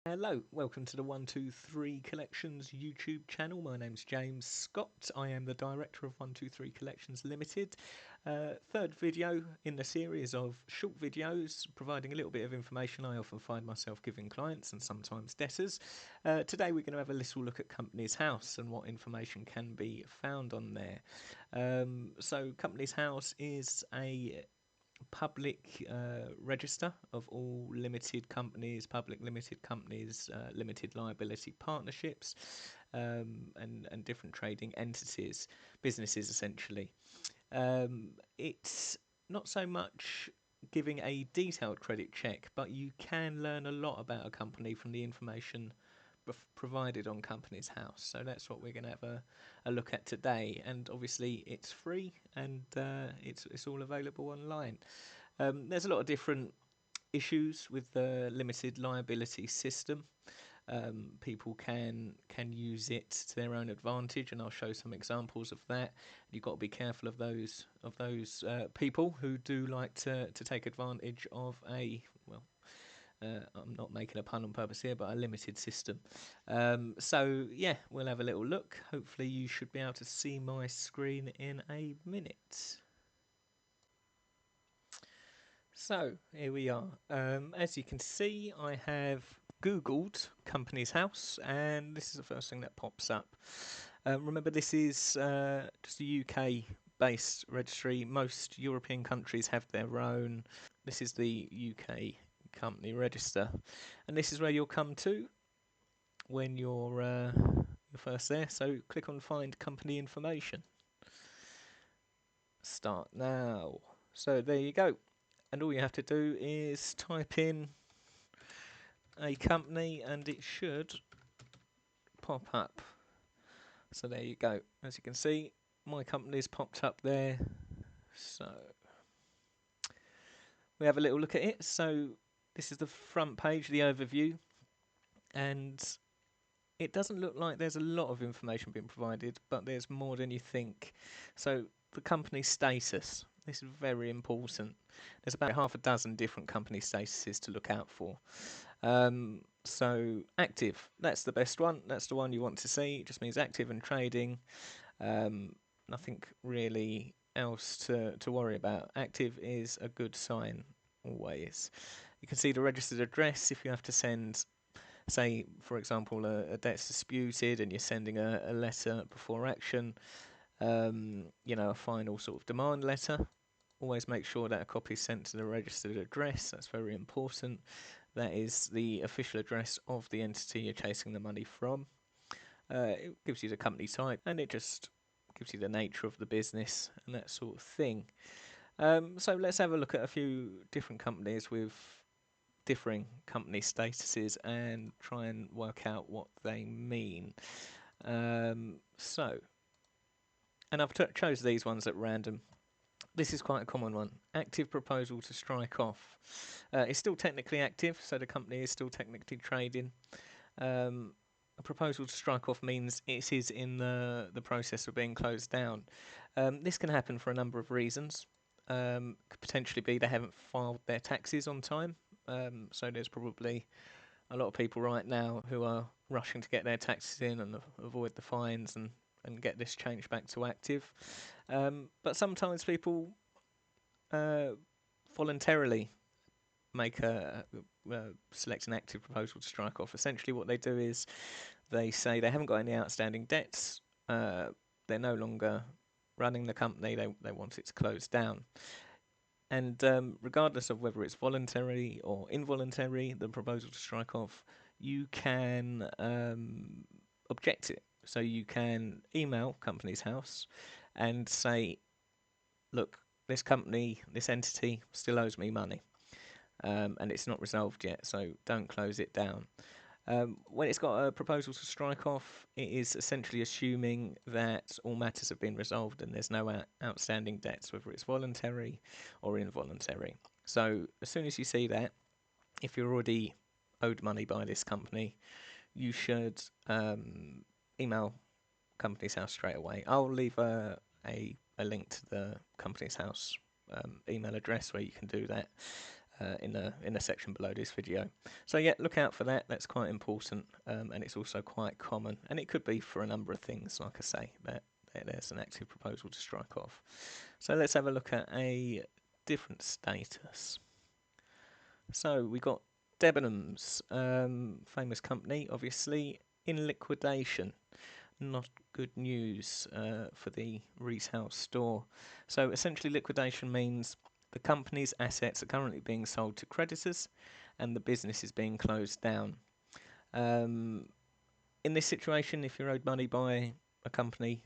Hello, welcome to the 123 Collections YouTube channel. My name's James Scott. I am the director of 123 Collections Limited. Third video in the series of short videos providing a little bit of information I often find myself giving clients and sometimes debtors. Today we're going to have a little look at Companies House and what information can be found on there. So Companies House is a public register of all limited companies, public limited companies, limited liability partnerships, and different trading entities, businesses essentially. It's not so much giving a detailed credit check, but you can learn a lot about a company from the information provided on Companies House. So that's what we're going to have a look at today. And obviously it's free and it's all available online. There's a lot of different issues with the limited liability system. People can use it to their own advantage, and I'll show some examples of that. You've got to be careful of those people who do like to take advantage of I'm not making a pun on purpose here, but a limited system. So yeah, we'll have a little look. Hopefully you should be able to see my screen in a minute. So here we are. As you can see, I have Googled Companies House, and this is the first thing that pops up. Remember, this is just a UK-based registry. Most European countries have their own. This is the UK company register, and this is where you'll come to when you're first there. So click on Find Company Information. Start now. So there you go. And all you have to do is type in a company and it should pop up. So there you go. As you can see, my company's popped up there. So we have a little look at it. So this is the front page, the overview, and it doesn't look like there's a lot of information being provided, but there's more than you think. So the company status, this is very important. There's about half a dozen different company statuses to look out for. So active, that's the best one. That's the one you want to see. It just means active and trading. Nothing really else to worry about. Active is a good sign always. You can see the registered address if you have to send, say, for example, a debt's disputed and you're sending a letter before action, a final sort of demand letter. Always make sure that a copy is sent to the registered address. That's very important. That is the official address of the entity you're chasing the money from. It gives you the company type, and it just gives you the nature of the business and that sort of thing. So let's have a look at a few different companies with differing company statuses and try and work out what they mean. And I've chose these ones at random. This is quite a common one. Active proposal to strike off. It's still technically active, so the company is still technically trading. A proposal to strike off means it is in the process of being closed down. This can happen for a number of reasons. Could potentially be they haven't filed their taxes on time. So there's probably a lot of people right now who are rushing to get their taxes in and avoid the fines and get this changed back to active. But sometimes people voluntarily make select an active proposal to strike off. Essentially what they do is they say they haven't got any outstanding debts, they're no longer running the company, they want it to close down. And regardless of whether it's voluntary or involuntary, the proposal to strike off, you can object it. So you can email Companies House and say, look, this company, this entity still owes me money, and it's not resolved yet, so don't close it down. When it's got a proposal to strike off, it is essentially assuming that all matters have been resolved and there's no outstanding debts, whether it's voluntary or involuntary. So as soon as you see that, if you're already owed money by this company, you should email Companies House straight away. I'll leave a link to the Companies House email address where you can do that. in the section below this video. So yeah, look out for that. That's quite important, and it's also quite common, and it could be for a number of things. Like I say, that there's an active proposal to strike off. So let's have a look at a different status. So we got Debenhams, famous company, obviously in liquidation. Not good news for the retail store. So essentially, liquidation means the company's assets are currently being sold to creditors, and the business is being closed down. In this situation, if you're owed money by a company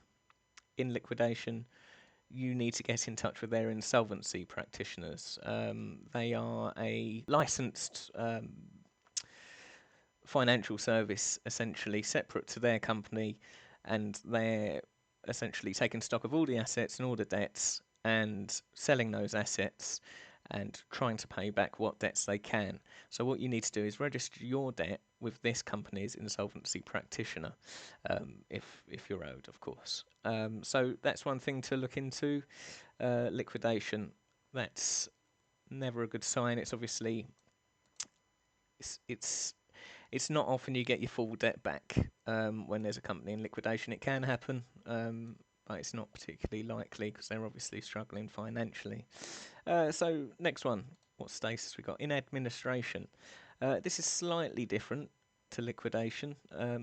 in liquidation, you need to get in touch with their insolvency practitioners. They are a licensed financial service, essentially separate to their company, and they're essentially taking stock of all the assets and all the debts and selling those assets and trying to pay back what debts they can. So what you need to do is register your debt with this company's insolvency practitioner, if you're owed, of course. So that's one thing to look into. Liquidation, that's never a good sign. It's obviously it's it's not often you get your full debt back when there's a company in liquidation. It can happen, but it's not particularly likely because they're obviously struggling financially. So next one, what status we got? In administration. This is slightly different to liquidation.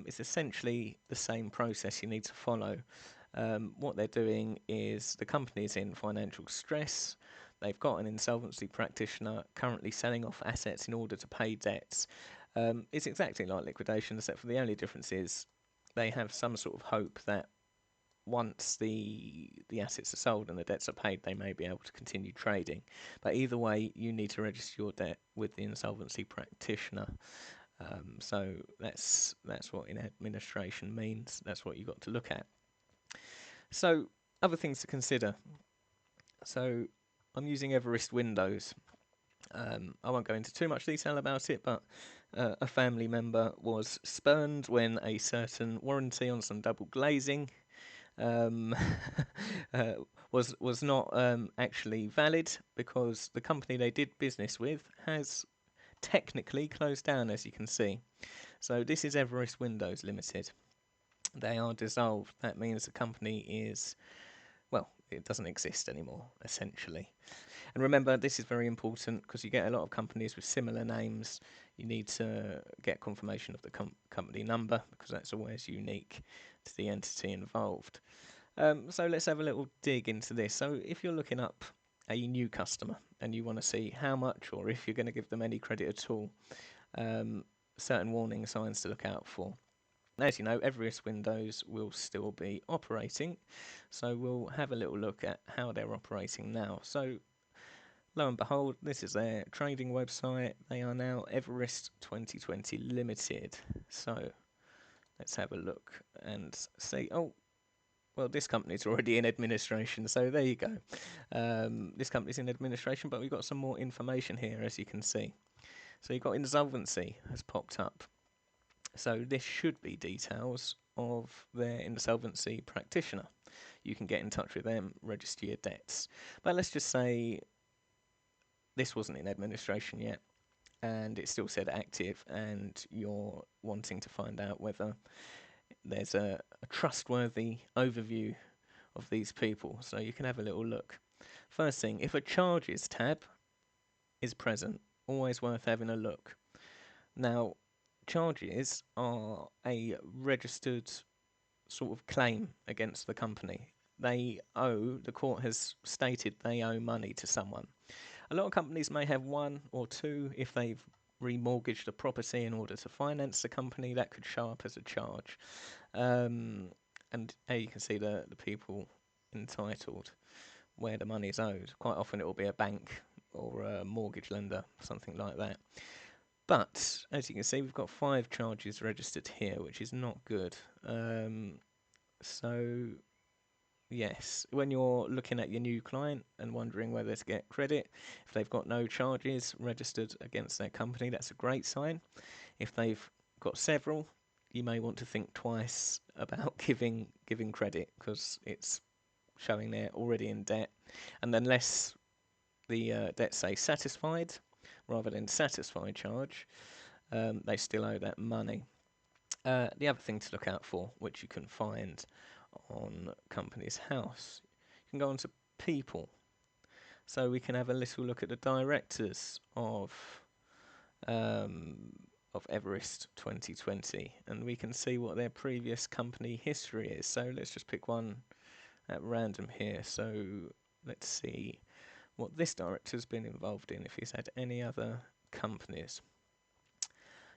It's essentially the same process you need to follow. What they're doing is the company is in financial stress. They've got an insolvency practitioner currently selling off assets in order to pay debts. It's exactly like liquidation, except for the only difference is they have some sort of hope that once the assets are sold and the debts are paid, they may be able to continue trading. But either way, you need to register your debt with the insolvency practitioner. So that's what in administration means. That's what you've got to look at. So other things to consider. So I'm using Everest Windows. I won't go into too much detail about it, but a family member was spurned when a certain warranty on some double glazing um, was not actually valid because the company they did business with has technically closed down, as you can see. So this is Everest Windows Limited. They are dissolved. That means the company is, well, it doesn't exist anymore, essentially. And remember, this is very important because you get a lot of companies with similar names. You need to get confirmation of the company number because that's always unique to the entity involved. So let's have a little dig into this. So if you're looking up a new customer and you want to see how much or if you're going to give them any credit at all, certain warning signs to look out for. As you know, Everest Windows will still be operating, so we'll have a little look at how they're operating now. So lo and behold, this is their trading website. They are now Everest 2020 Limited. So let's have a look and see. Oh, well, this company's already in administration, so there you go. This company's in administration, but we've got some more information here, as you can see. So you've got insolvency has popped up. So this should be details of their insolvency practitioner. You can get in touch with them, register your debts. But let's just say this wasn't in administration yet and it still said active and you're wanting to find out whether there's a trustworthy overview of these people. So you can have a little look. First thing, if a charges tab is present, always worth having a look. Now, charges are a registered sort of claim against the company. The court has stated they owe money to someone. A lot of companies may have one or two. If they've remortgaged a property in order to finance the company, that could show up as a charge. And here you can see the people entitled where the money is owed. Quite often it will be a bank or a mortgage lender, something like that. But as you can see, we've got 5 charges registered here, which is not good. So yes, when you're looking at your new client and wondering whether to get credit, if they've got no charges registered against their company, that's a great sign. If they've got several, you may want to think twice about giving credit because it's showing they're already in debt. And unless the debt's say satisfied, rather than satisfy charge, they still owe that money. The other thing to look out for, which you can find on Companies House, you can go on to people. So we can have a little look at the directors of Everest 2020, and we can see what their previous company history is. So let's just pick one at random here. So let's see what this director's been involved in, if he's had any other companies.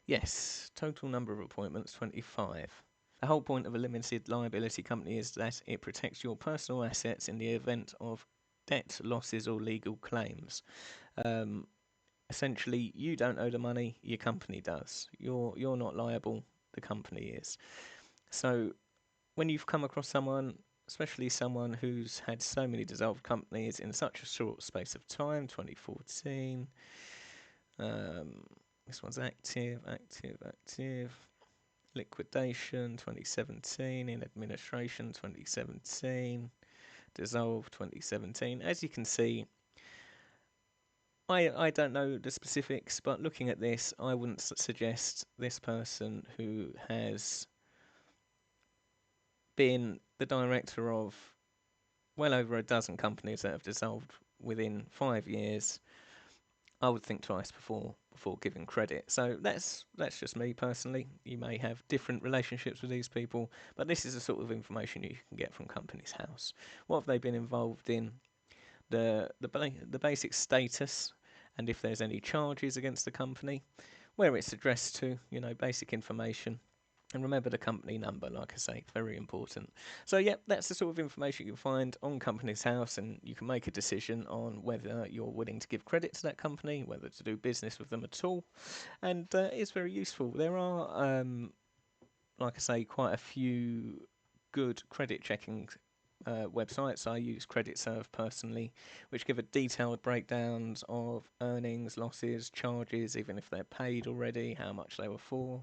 Yes, total number of appointments 25. The whole point of a limited liability company is that it protects your personal assets in the event of debt, losses, or legal claims. Essentially, you don't owe the money, your company does. You're not liable, the company is. So when you've come across someone, especially someone who's had so many dissolved companies in such a short space of time, 2014, this one's active. Liquidation 2017, in administration 2017, dissolved 2017. As you can see, I don't know the specifics, but looking at this, I wouldn't suggest this person who has been the director of well over a dozen companies that have dissolved within 5 years. I would think twice before giving credit. So that's just me personally. You may have different relationships with these people, but this is the sort of information you can get from Companies House. What have they been involved in? The basic status, and if there's any charges against the company, where it's addressed to, basic information. And remember the company number, like I say, very important. So, yeah, that's the sort of information you can find on Companies House, and you can make a decision on whether you're willing to give credit to that company, whether to do business with them at all. And it's very useful. There are, like I say, quite a few good credit checking websites. I use CreditServe personally, which give a detailed breakdowns of earnings, losses, charges, even if they're paid already, how much they were for,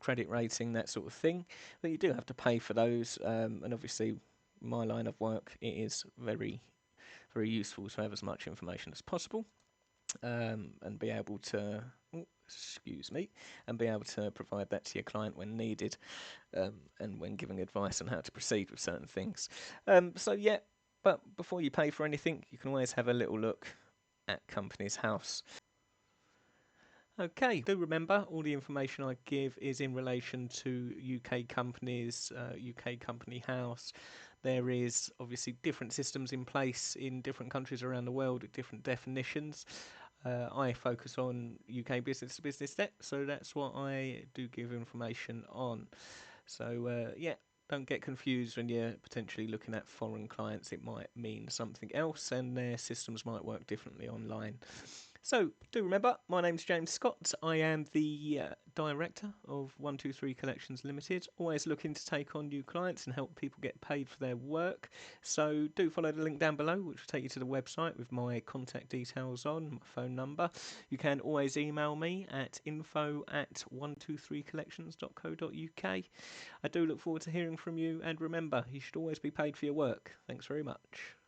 credit rating, that sort of thing. But you do have to pay for those, and obviously my line of work, it is very, very useful to have as much information as possible, and be able to and be able to provide that to your client when needed, and when giving advice on how to proceed with certain things. So yeah, but before you pay for anything, you can always have a little look at Companies House. Okay, do remember all the information I give is in relation to UK companies, UK Company House. There is obviously different systems in place in different countries around the world with different definitions. I focus on UK business to business debt, so that's what I do give information on. So yeah, don't get confused when you're potentially looking at foreign clients. It might mean something else, and their systems might work differently online. So, do remember, my name's James Scott. I am the director of 123 Collections Limited. Always looking to take on new clients and help people get paid for their work. So, do follow the link down below, which will take you to the website with my contact details on, my phone number. You can always email me at info@123collections.co.uk. I do look forward to hearing from you, and remember, you should always be paid for your work. Thanks very much.